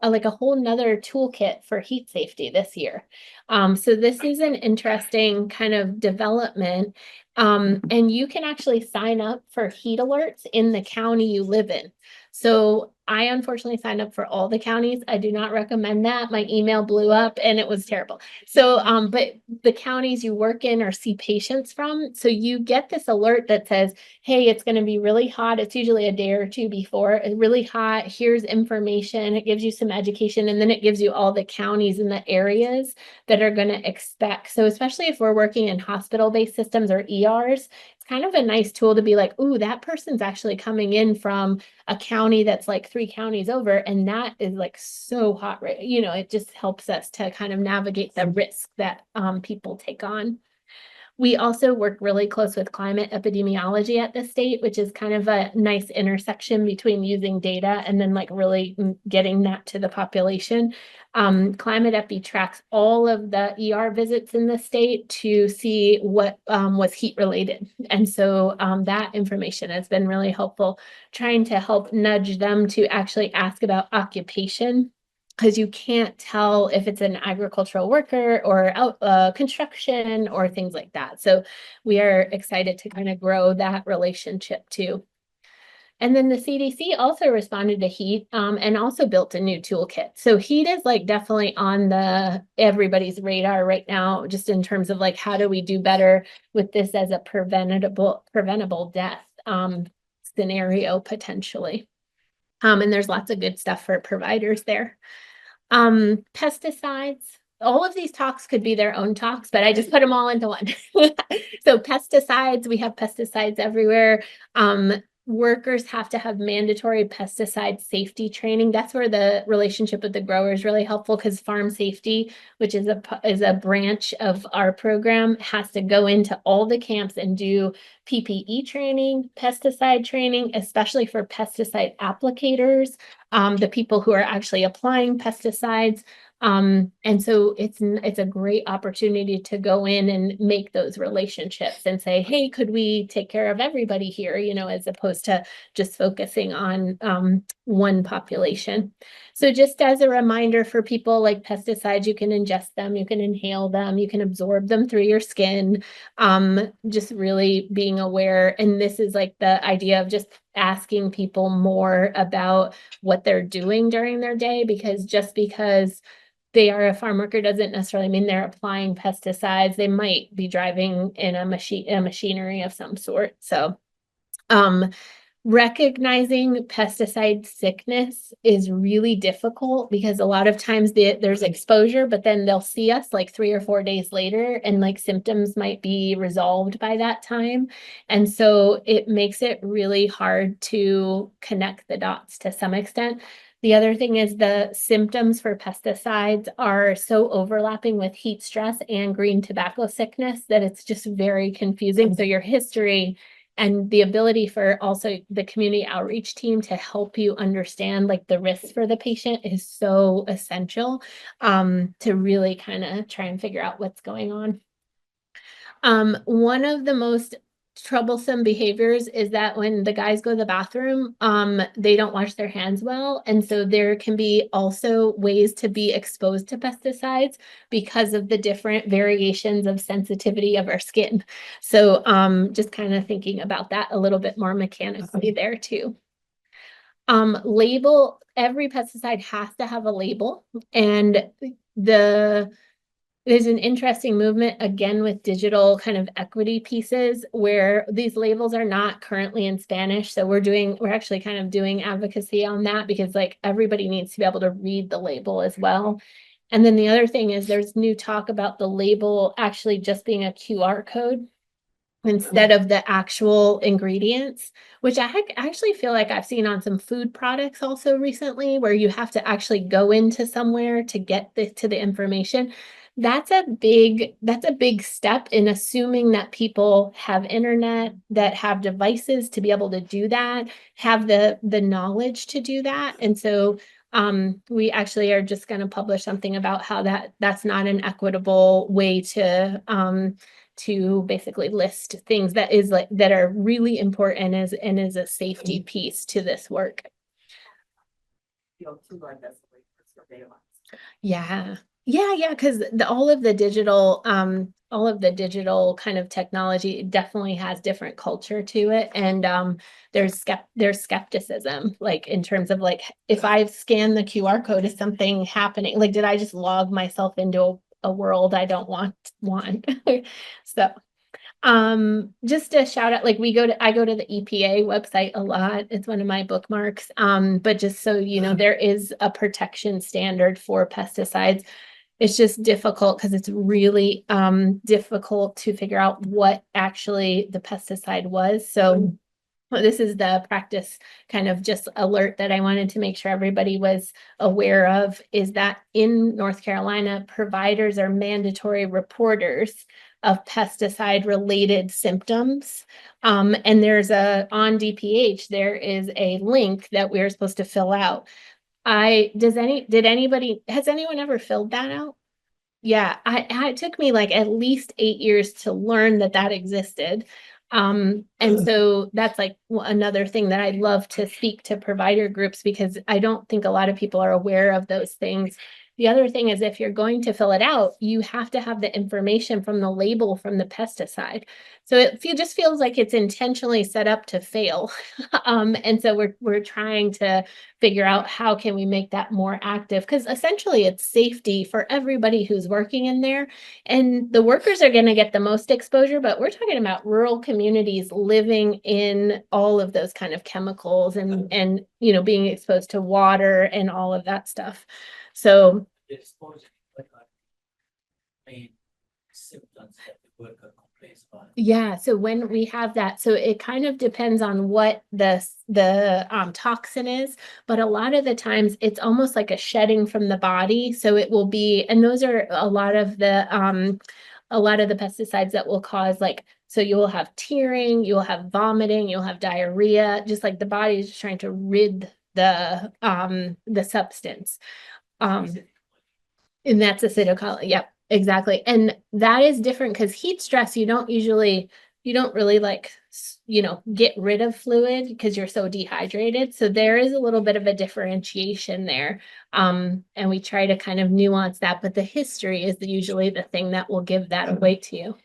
like a whole nother toolkit for heat safety this year. So this is an interesting kind of development. And you can actually sign up for heat alerts in the county you live in. So I unfortunately signed up for all the counties. I do not recommend that. My email blew up and it was terrible. So, but the counties you work in or see patients from, so you get this alert that says, hey, it's going to be really hot. It's usually a day or two before. It's really hot. Here's information. It gives you some education, and then it gives you all the counties and the areas that are going to expect. So especially if we're working in hospital-based systems or ERs, it's kind of a nice tool to be like, ooh, that person's actually coming in from a county that's like 3 counties over, and that is like so hot, right? It just helps us to kind of navigate the risk that people take on. We also work really close with climate epidemiology at the state, which is kind of a nice intersection between using data and then like really getting that to the population. Climate Epi tracks all of the ER visits in the state to see what was heat related. And so that information has been really helpful, trying to help nudge them to actually ask about occupation, because you can't tell if it's an agricultural worker or out construction or things like that. So we are excited to kind of grow that relationship too. And then the CDC also responded to heat and also built a new toolkit. So heat is like definitely on the everybody's radar right now, just in terms of like, how do we do better with this as a preventable death scenario potentially. And there's lots of good stuff for providers there. Pesticides. All of these talks could be their own talks, but I just put them all into one. So pesticides, we have pesticides everywhere. Workers have to have mandatory pesticide safety training. That's where the relationship with the grower is really helpful, because farm safety, which is a branch of our program, has to go into all the camps and do PPE training, pesticide training, especially for pesticide applicators, the people who are actually applying pesticides. And so it's a great opportunity to go in and make those relationships and say, hey, could we take care of everybody here, you know, as opposed to just focusing on one population. So just as a reminder for people, like pesticides, you can ingest them, you can inhale them, you can absorb them through your skin, just really being aware. And this is like the idea of just asking people more about what they're doing during their day, because just because they are a farm worker doesn't necessarily mean they're applying pesticides. They might be driving in a machinery of some sort. So recognizing pesticide sickness is really difficult, because a lot of times there's exposure, but then they'll see us like 3 or 4 days later and like symptoms might be resolved by that time. And so it makes it really hard to connect the dots to some extent. The other thing is the symptoms for pesticides are so overlapping with heat stress and green tobacco sickness that it's just very confusing. So your history and the ability for also the community outreach team to help you understand like the risks for the patient is so essential to really kind of try and figure out what's going on. One of the most troublesome behaviors is that when the guys go to the bathroom, they don't wash their hands well. And so there can be also ways to be exposed to pesticides because of the different variations of sensitivity of our skin. So just kind of thinking about that a little bit more mechanically there too. Label, every pesticide has to have a label, and there's an interesting movement again with digital kind of equity pieces where these labels are not currently in Spanish. So we're actually kind of doing advocacy on that, because like everybody needs to be able to read the label as well. And then the other thing is there's new talk about the label actually just being a QR code instead of the actual ingredients, which I actually feel like I've seen on some food products also recently, where you have to actually go into somewhere to get to the information. That's a big step in assuming that people have internet, that have devices to be able to do that, have the knowledge to do that. And so we actually are just going to publish something about how that's not an equitable way to basically list things that are really important and is a safety piece to this work. Feel too like that's the way for surveillance. Yeah. Because all of the digital kind of technology definitely has different culture to it, and there's skepticism, like in terms of like, if I scan the QR code, is something happening? Like, did I just log myself into a world I don't want? So just a shout out, like I go to the EPA website a lot. It's one of my bookmarks. But just so you know, there is a protection standard for pesticides. It's just difficult because it's really difficult to figure out what actually the pesticide was. So this is the practice kind of just alert that I wanted to make sure everybody was aware of, is that in North Carolina, providers are mandatory reporters of pesticide related symptoms. And on DPH, there is a link that we're supposed to fill out. Has anyone ever filled that out? Yeah, it took me like at least 8 years to learn that existed. And so that's like another thing that I'd love to speak to provider groups, because I don't think a lot of people are aware of those things. The other thing is, if you're going to fill it out, you have to have the information from the label from the pesticide. So just feels like it's intentionally set up to fail. And so we're trying to figure out how can we make that more active, because essentially it's safety for everybody who's working in there. And the workers are going to get the most exposure, but we're talking about rural communities living in all of those kind of chemicals and being exposed to water and all of that stuff. So The exposure, what are the main symptoms that the worker complains about? yeah, so when we have that, so it kind of depends on what the toxin is, but a lot of the times it's almost like a shedding from the body. So it will be, and those are a lot of the pesticides that will cause, like, so you will have tearing, you'll have vomiting, you'll have diarrhea, just like the body is just trying to rid the substance. And that's acidocolor. Yep, exactly. And that is different because heat stress, you don't really like, get rid of fluid because you're so dehydrated. So there is a little bit of a differentiation there. And we try to kind of nuance that, but the history is usually the thing that will give that away to you.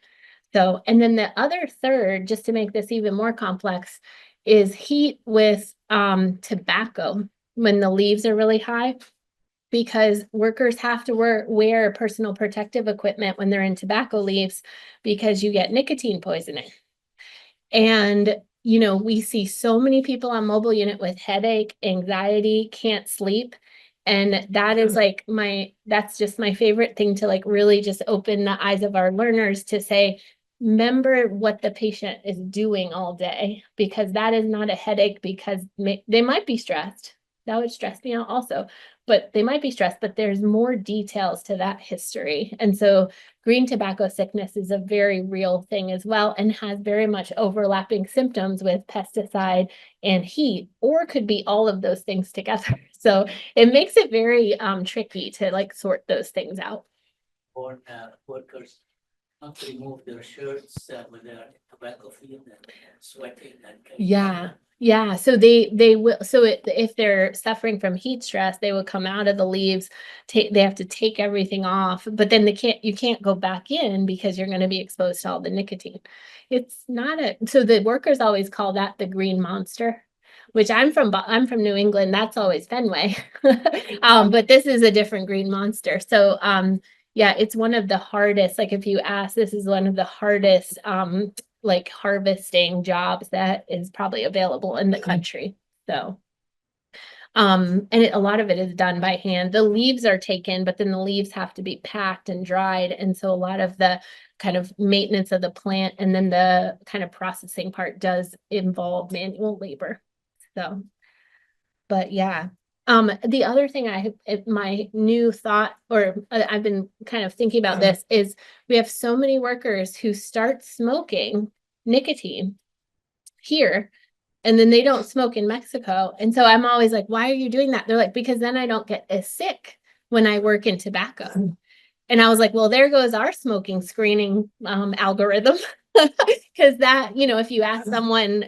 So, and then the other third, just to make this even more complex, is heat with tobacco when the leaves are really high, because workers have to wear personal protective equipment when they're in tobacco leaves, because you get nicotine poisoning. And, we see so many people on mobile unit with headache, anxiety, can't sleep. And that is like that's just my favorite thing to like really just open the eyes of our learners to say, remember what the patient is doing all day, because that is not a headache, because they might be stressed. That would stress me out also, but they might be stressed, but there's more details to that history. And so green tobacco sickness is a very real thing as well, and has very much overlapping symptoms with pesticide and heat, or could be all of those things together. So it makes it very tricky to like sort those things out. Or workers not to remove their shirts when they're in tobacco field and sweating and. Yeah. So they will. So if they're suffering from heat stress, they will come out of the leaves. They have to take everything off, but then you can't go back in because you're going to be exposed to all the nicotine. It's not so the workers always call that the green monster, which I'm from New England. That's always Fenway. But this is a different green monster. So yeah, it's one of the hardest, like if you ask, this is one of the hardest like harvesting jobs that is probably available in the country. So and a lot of it is done by hand. The leaves are taken, but then the leaves have to be packed and dried. And so a lot of the kind of maintenance of the plant and then the kind of processing part does involve manual labor. So, but yeah. The other thing my new thought, or I've been kind of thinking about this, is we have so many workers who start smoking nicotine here, and then they don't smoke in Mexico. And so I'm always like, why are you doing that? They're like, because then I don't get as sick when I work in tobacco. And I was like, well, there goes our smoking screening algorithm. Because that, if you ask someone,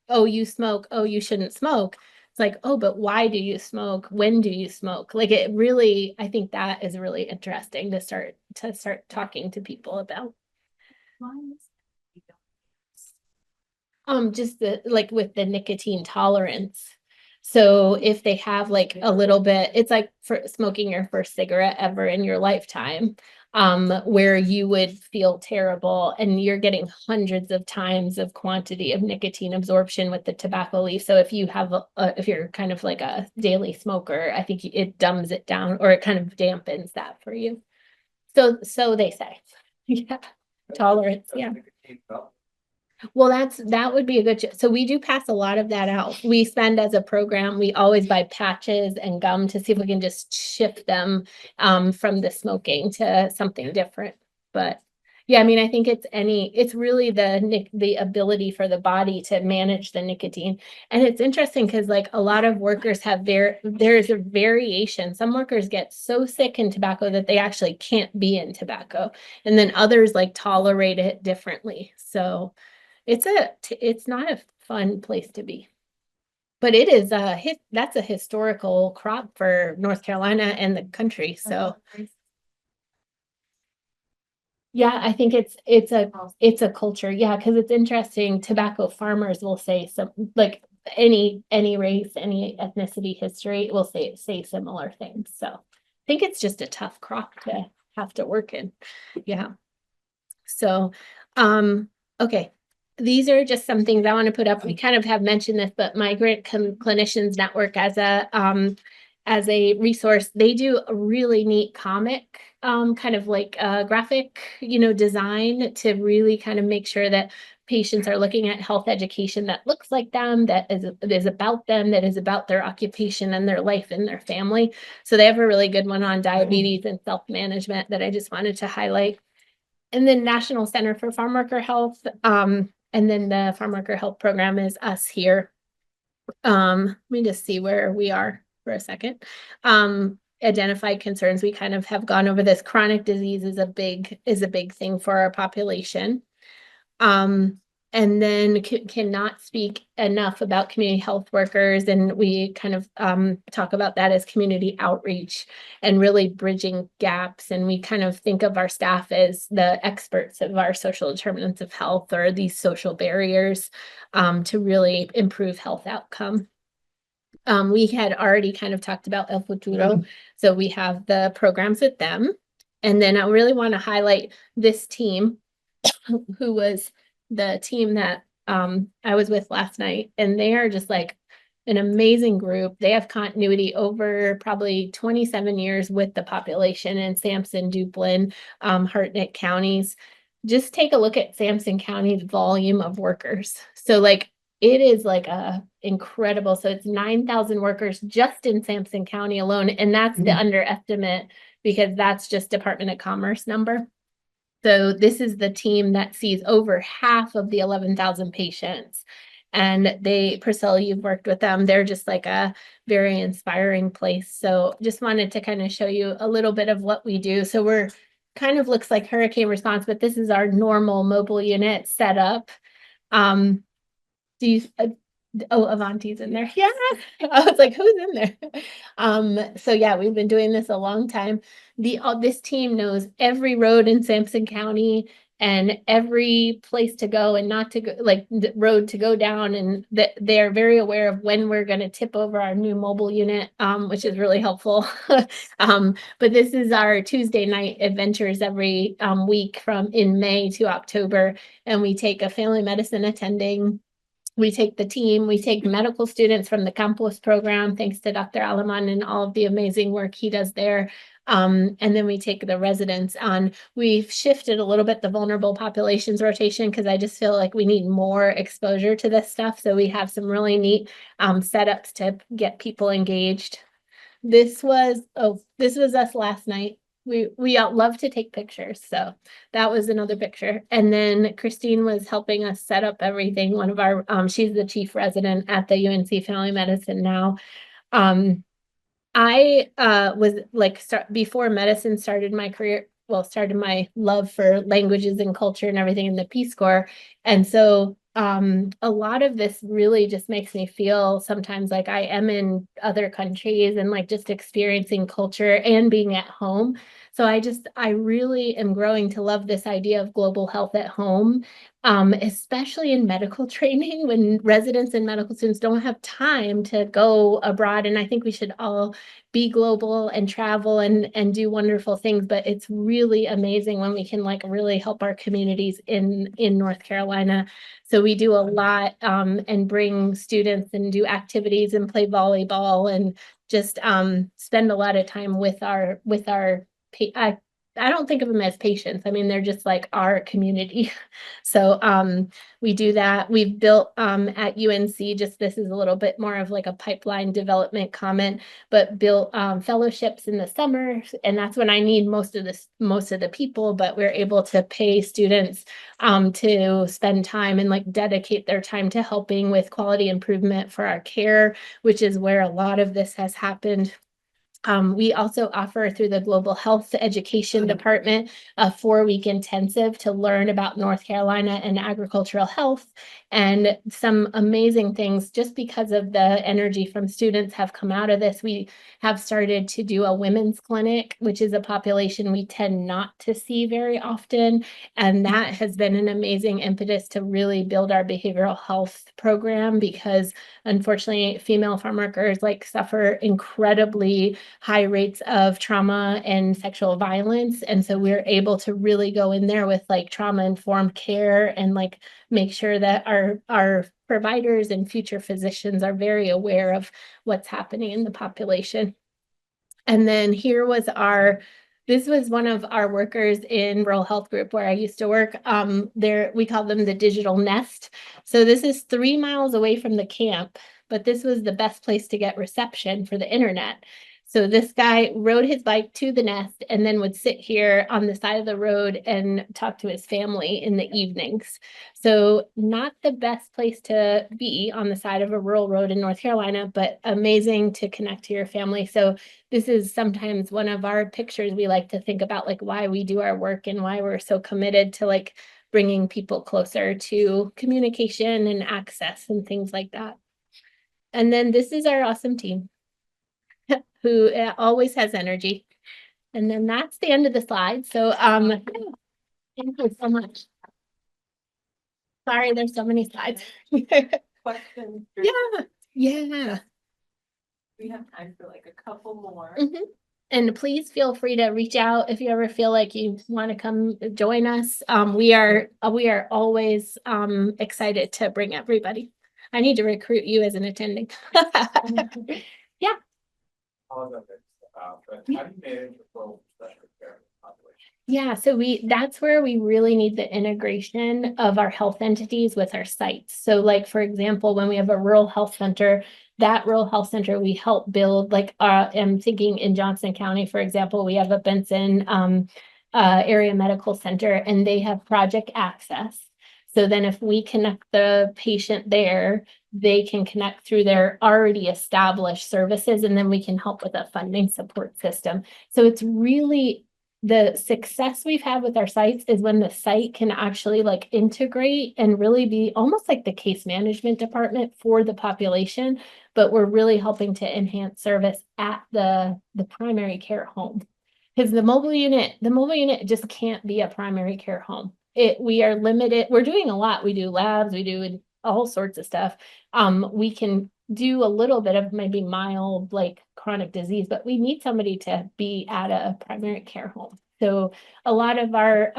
oh, you smoke, oh, you shouldn't smoke. It's like, oh, but why do you smoke? When do you smoke? Like it really, I think that is really interesting to start talking to people about. Just like with the nicotine tolerance. So if they have like a little bit, it's like for smoking your first cigarette ever in your lifetime, where you would feel terrible, and you're getting hundreds of times of quantity of nicotine absorption with the tobacco leaf. So if you have if you're kind of like a daily smoker, I think it dumbs it down, or it kind of dampens that for you. So they say. Yeah. Tolerance. Yeah. Well, that would be a good, so we do pass a lot of that out. We spend as a program, we always buy patches and gum to see if we can just shift them from the smoking to something different. But Yeah, I mean, I think it's really the ability for the body to manage the nicotine. And it's interesting because like a lot of workers have there's a variation. Some workers get so sick in tobacco that they actually can't be in tobacco. And then others like tolerate it differently. So it's not a fun place to be. But it is that's a historical crop for North Carolina and the country. So yeah, I think it's a culture. Yeah, because it's interesting. Tobacco farmers will say some like any race, any ethnicity, history will say similar things. So I think it's just a tough crop to have to work in. Yeah. So, okay. These are just some things I want to put up. We kind of have mentioned this, but Migrant Clinicians Network as a resource, they do a really neat comic, kind of like graphic, design to really kind of make sure that patients are looking at health education that looks like them, that is about them, that is about their occupation and their life and their family. So they have a really good one on diabetes and self-management that I just wanted to highlight. And then National Center for Farm Worker Health. And then the Farm Worker Health Program is us here. Let me just see where we are for a second. Identified concerns. We kind of have gone over this. Chronic disease is a big thing for our population. And then cannot speak enough about community health workers. And we kind of talk about that as community outreach and really bridging gaps. And we kind of think of our staff as the experts of our social determinants of health or these social barriers to really improve health outcome. We had already kind of talked about El Futuro. So we have the programs with them. And then I really want to highlight this team who was the team that I was with last night, and they are just like an amazing group. They have continuity over probably 27 years with the population in Sampson, Duplin, Hartnett counties. Just take a look at Sampson County's volume of workers. So like it is like a incredible. So it's 9,000 workers just in Sampson County alone, and that's the underestimate because that's just Department of Commerce number. So this is the team that sees over half of the 11,000 patients. And Priscilla, you've worked with them. They're just like a very inspiring place. So just wanted to kind of show you a little bit of what we do. So we're kind of looks like hurricane response, but this is our normal mobile unit setup. Do you, Avanti's in there. Yeah. I was like, who's in there? So yeah, we've been doing this a long time. This team knows every road in Sampson County and every place to go and not to go, like the road to go down. And they're very aware of when we're going to tip over our new mobile unit, which is really helpful. But this is our Tuesday night adventures every week from in May to October. And we take a family medicine attending. We take the team, we take medical students from the Campus program, thanks to Dr. Alaman and all of the amazing work he does there. And then we take the residents on. We've shifted a little bit the vulnerable populations rotation because I just feel like we need more exposure to this stuff. So we have some really neat setups to get people engaged. This was us last night. We all love to take pictures. So that was another picture. And then Christine was helping us set up everything. One of our, she's the chief resident at the UNC Family Medicine now. I was like, before medicine started my career, started my love for languages and culture and everything in the Peace Corps. And so a lot of this really just makes me feel sometimes like I am in other countries and like just experiencing culture and being at home. So I really am growing to love this idea of global health at home, especially in medical training when residents and medical students don't have time to go abroad. And I think we should all be global and travel and do wonderful things, but it's really amazing when we can like really help our communities in North Carolina. So we do a lot and bring students and do activities and play volleyball and just spend a lot of time with our I don't think of them as patients. I mean, they're just like our community. So we do that. We've built at UNC, just this is a little bit more of like a pipeline development comment, but built fellowships in the summer. And that's when I need most of the people, but we're able to pay students to spend time and like dedicate their time to helping with quality improvement for our care, which is where a lot of this has happened. We also offer through the Global Health Education Department a 4-week intensive to learn about North Carolina and agricultural health, and some amazing things just because of the energy from students have come out of this. We have started to do a women's clinic, which is a population we tend not to see very often. And that has been an amazing impetus to really build our behavioral health program, because unfortunately, female farm workers like suffer incredibly high rates of trauma and sexual violence. And so we're able to really go in there with like trauma-informed care and like make sure that our providers and future physicians are very aware of what's happening in the population. And then here was this was one of our workers in Rural Health Group where I used to work. We call them the digital nest. So this is 3 miles away from the camp, but this was the best place to get reception for the internet. So this guy rode his bike to the nest and then would sit here on the side of the road and talk to his family in the evenings. So not the best place to be on the side of a rural road in North Carolina, but amazing to connect to your family. So this is sometimes one of our pictures we like to think about, like why we do our work and why we're so committed to like bringing people closer to communication and access and things like that. And then this is our awesome team who always has energy. And then that's the end of the slide. So thank you so much. Sorry, there's so many slides. Question. Yeah. We have time for like a couple more. Mhm. And please feel free to reach out if you ever feel like you want to come join us. We are always excited to bring everybody. I need to recruit you as an attending. Yeah. But how do you manage the flow of special care population? Yeah, so that's where we really need the integration of our health entities with our sites. So like, for example, when we have a rural health center, that rural health center, we help build, like, I'm thinking in Johnson County, for example, we have a Benson area medical center, and they have project access. So then if we connect the patient there, they can connect through their already established services, and then we can help with a funding support system. So it's really the success we've had with our sites is when the site can actually like integrate and really be almost like the case management department for the population, but we're really helping to enhance service at the primary care home. Because the mobile unit just can't be a primary care home. We are limited. We're doing a lot. We do labs, we do all sorts of stuff. We can do a little bit of maybe mild like chronic disease, but we need somebody to be at a primary care home. So a lot of our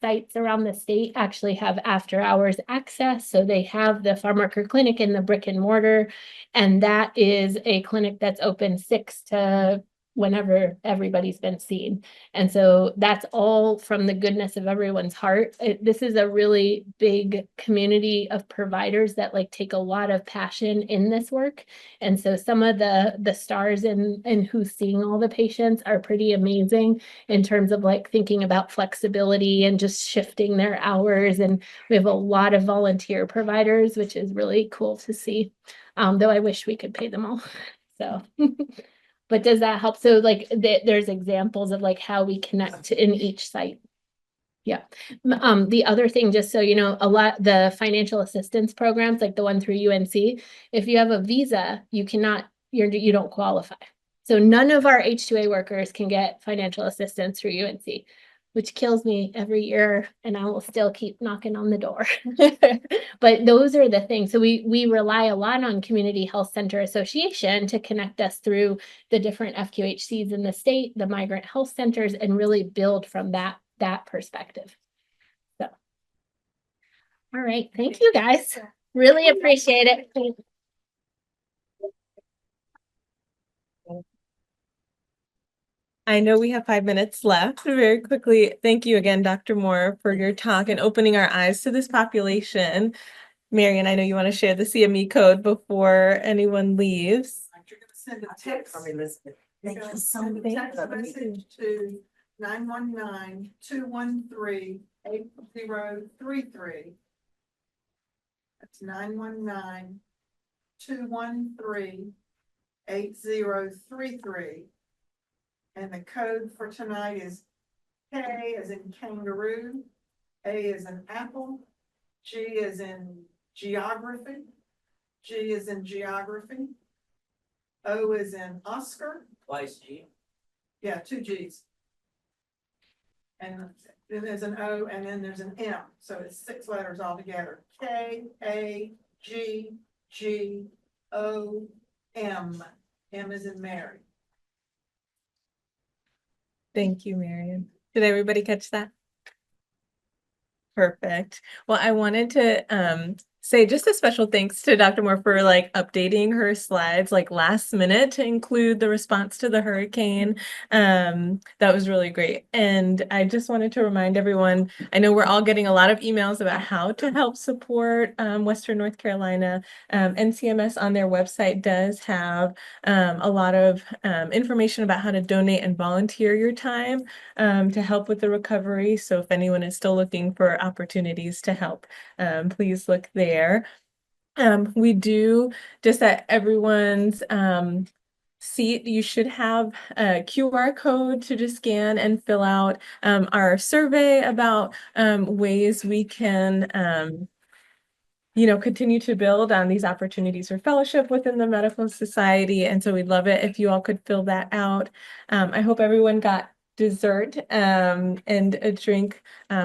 sites around the state actually have after hours access. So they have the farm worker clinic in the brick and mortar, and that is a clinic that's open 6 to whenever everybody's been seen. And so that's all from the goodness of everyone's heart. This is a really big community of providers that like take a lot of passion in this work. And so some of the stars in who's seeing all the patients are pretty amazing in terms of like thinking about flexibility and just shifting their hours. And we have a lot of volunteer providers, which is really cool to see. Though I wish we could pay them all. So but does that help? So like there's examples of like how we connect in each site. Yeah. The other thing, just so you know, the financial assistance programs, like the one through UNC, if you have a visa, you don't qualify. So none of our H-2A workers can get financial assistance through UNC, which kills me every year, and I will still keep knocking on the door. But those are the things. So we rely a lot on Community Health Center Association to connect us through the different FQHCs in the state, the migrant health centers, and really build from that perspective. So, all right, thank you guys. Really appreciate it. I know we have 5 minutes left. Very quickly, thank you again, Dr. Moore, for your talk and opening our eyes to this population. Marion, I know you want to share the CME code before anyone leaves. You're gonna send a text. From Elizabeth. You're Thank gonna you so send a much. text message to 919-213-8033. That's 919-213-8033. And the code for tonight is K as in kangaroo, A as in apple, G as in geography, G as in geography, O as in Oscar, Twice G. yeah, 2 G's. And then there's an O and then there's an M, so it's 6 letters altogether. K, A, G, G, O, M. M is in Mary. Thank you, Marion. Did everybody catch that? Perfect. Well, I wanted to say just a special thanks to Dr. Moore for like updating her slides like last minute to include the response to the hurricane. That was really great. And I just wanted to remind everyone, I know we're all getting a lot of emails about how to help support Western North Carolina. NCMS on their website does have a lot of information about how to donate and volunteer your time to help with the recovery. So if anyone is still looking for opportunities to help, please look there. We do just at everyone's seat, you should have a QR code to just scan and fill out our survey about ways we can continue to build on these opportunities for fellowship within the medical society. And so we'd love it if you all could fill that out. I hope everyone got dessert and a drink.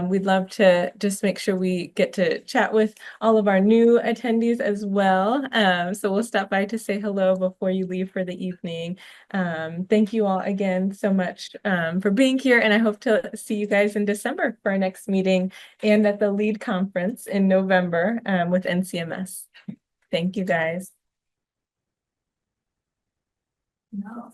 We'd love to just make sure we get to chat with all of our new attendees as well. So we'll stop by to say hello before you leave for the evening. Thank you all again so much for being here. And I hope to see you guys in December for our next meeting and at the LEAD conference in November with NCMS. Thank you, guys. No.